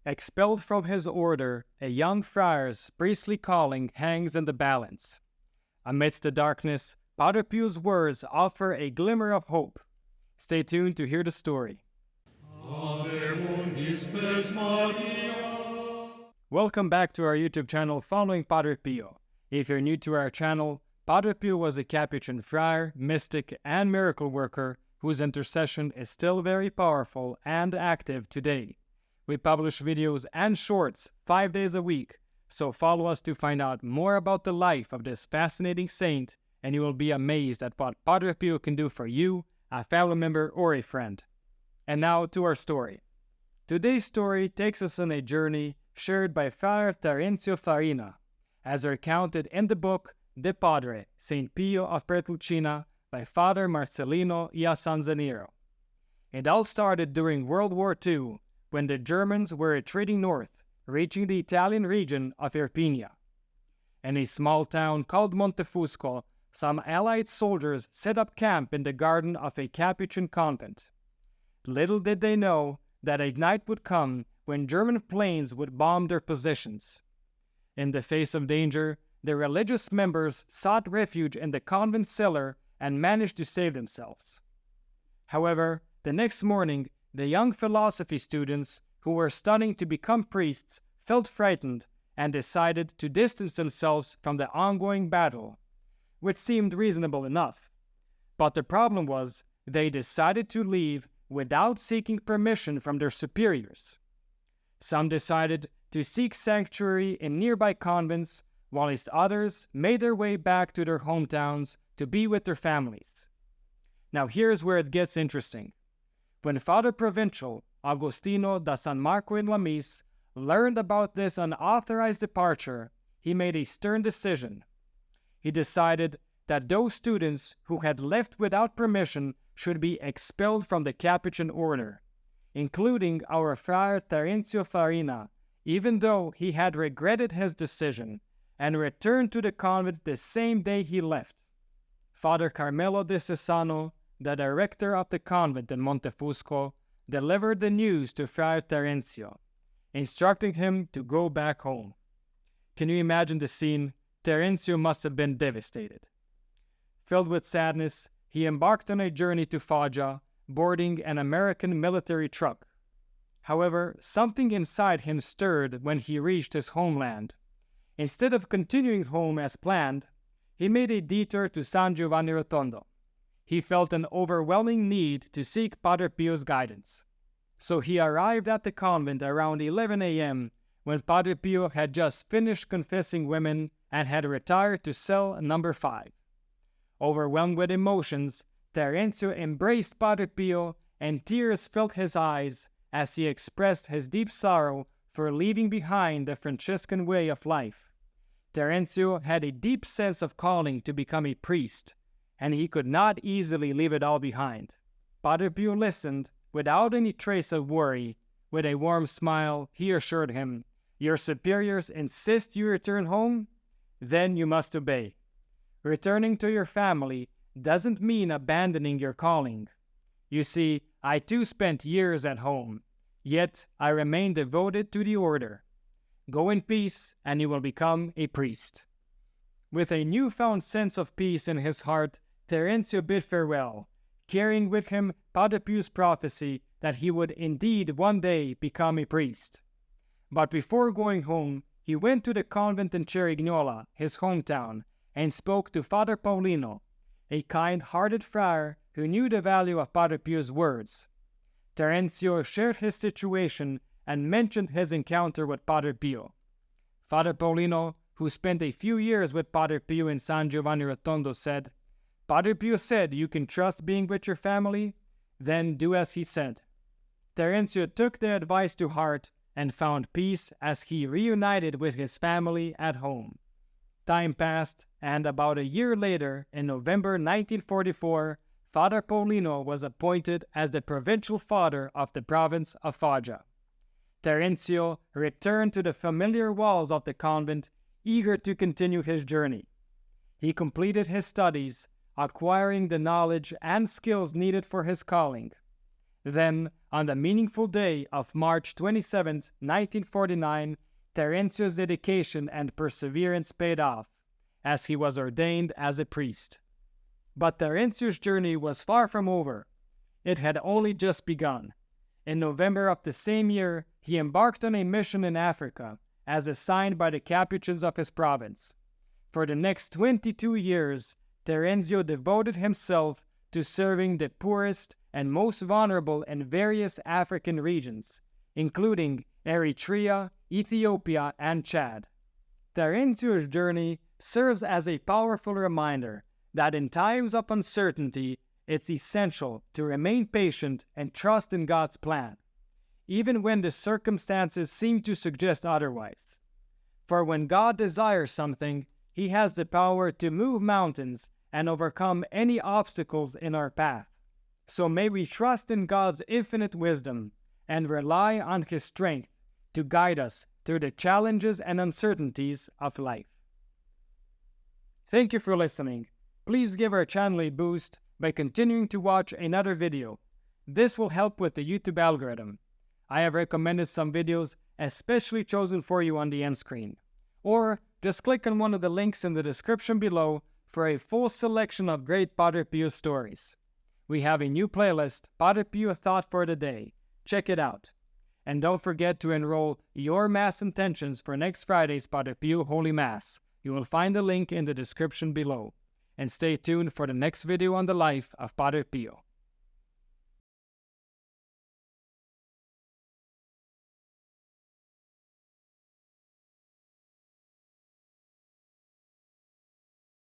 Expelled from his order, a young friar's priestly calling hangs in the balance. Amidst the darkness, Padre Pio's words offer a glimmer of hope. Stay tuned to hear the story. Welcome back to our YouTube channel following Padre Pio. If you're new to our channel, Padre Pio was a Capuchin friar, mystic, and miracle worker whose intercession is still very powerful and active today. We publish videos and shorts 5 days a week, so follow us to find out more about the life of this fascinating saint, and you will be amazed at what Padre Pio can do for you, a family member, or a friend. And now to our story. Today's story takes us on a journey shared by Friar Terenzio Farina, as recounted in the book De Padre, Saint Pio of Pietrelcina by Father Marcellino Iasanzaniero. It all started during World War II, when the Germans were retreating north, reaching the Italian region of Irpinia. In a small town called Montefusco, some Allied soldiers set up camp in the garden of a Capuchin convent. Little did they know that a night would come when German planes would bomb their positions. In the face of danger, the religious members sought refuge in the convent cellar and managed to save themselves. However, the next morning, the young philosophy students who were studying to become priests felt frightened and decided to distance themselves from the ongoing battle, which seemed reasonable enough. But the problem was, they decided to leave without seeking permission from their superiors. Some decided to seek sanctuary in nearby convents, whilst others made their way back to their hometowns to be with their families. Now here's where it gets interesting. When Father Provincial, Agostino da San Marco in Lamis, learned about this unauthorized departure, he made a stern decision. He decided that those students who had left without permission should be expelled from the Capuchin order, including our Friar Terenzio Farina, even though he had regretted his decision and returned to the convent the same day he left. Father Carmelo de Cesano, the director of the convent in Montefusco, delivered the news to Friar Terenzio, instructing him to go back home. Can you imagine the scene? Terenzio must have been devastated. Filled with sadness, he embarked on a journey to Foggia, boarding an American military truck. However, something inside him stirred when he reached his homeland. Instead of continuing home as planned, he made a detour to San Giovanni Rotondo. He felt an overwhelming need to seek Padre Pio's guidance. So he arrived at the convent around 11 a.m. when Padre Pio had just finished confessing women and had retired to cell number 5. Overwhelmed with emotions, Terenzio embraced Padre Pio and tears filled his eyes as he expressed his deep sorrow for leaving behind the Franciscan way of life. Terenzio had a deep sense of calling to become a priest, and he could not easily leave it all behind. Padre Pio listened without any trace of worry. With a warm smile, he assured him, "Your superiors insist you return home? Then you must obey. Returning to your family doesn't mean abandoning your calling. You see, I too spent years at home, yet I remain devoted to the order. Go in peace, and you will become a priest." With a newfound sense of peace in his heart, Terenzio bid farewell, carrying with him Padre Pio's prophecy that he would indeed one day become a priest. But before going home, he went to the convent in Cerignola, his hometown, and spoke to Father Paulino, a kind-hearted friar who knew the value of Padre Pio's words. Terenzio shared his situation and mentioned his encounter with Padre Pio. Father Paulino, who spent a few years with Padre Pio in San Giovanni Rotondo, said, "Padre Pio said you can trust being with your family? Then do as he said." Terenzio took the advice to heart and found peace as he reunited with his family at home. Time passed, and about a year later, in November 1944, Father Paulino was appointed as the provincial father of the province of Foggia. Terenzio returned to the familiar walls of the convent, eager to continue his journey. He completed his studies, acquiring the knowledge and skills needed for his calling. Then, On the meaningful day of March 27, 1949, Terencio's dedication and perseverance paid off, as he was ordained as a priest. But Terencio's journey was far from over. It had only just begun. In November of the same year, he embarked on a mission in Africa, as assigned by the Capuchins of his province. For the next 22 years, Terencio devoted himself to serving the poorest and most vulnerable in various African regions, including Eritrea, Ethiopia, and Chad. Terencio's journey serves as a powerful reminder that in times of uncertainty, it's essential to remain patient and trust in God's plan, even when the circumstances seem to suggest otherwise. For when God desires something, He has the power to move mountains and overcome any obstacles in our path. So may we trust in God's infinite wisdom and rely on His strength to guide us through the challenges and uncertainties of life. Thank you for listening. Please give our channel a boost by continuing to watch another video. This will help with the YouTube algorithm. I have recommended some videos especially chosen for you on the end screen. Or just click on one of the links in the description below for a full selection of great Padre Pio stories. We have a new playlist, Padre Pio Thought For the Day. Check it out. And don't forget to enroll your Mass intentions for next Friday's Padre Pio Holy Mass. You will find the link in the description below. And stay tuned for the next video on the life of Padre Pio.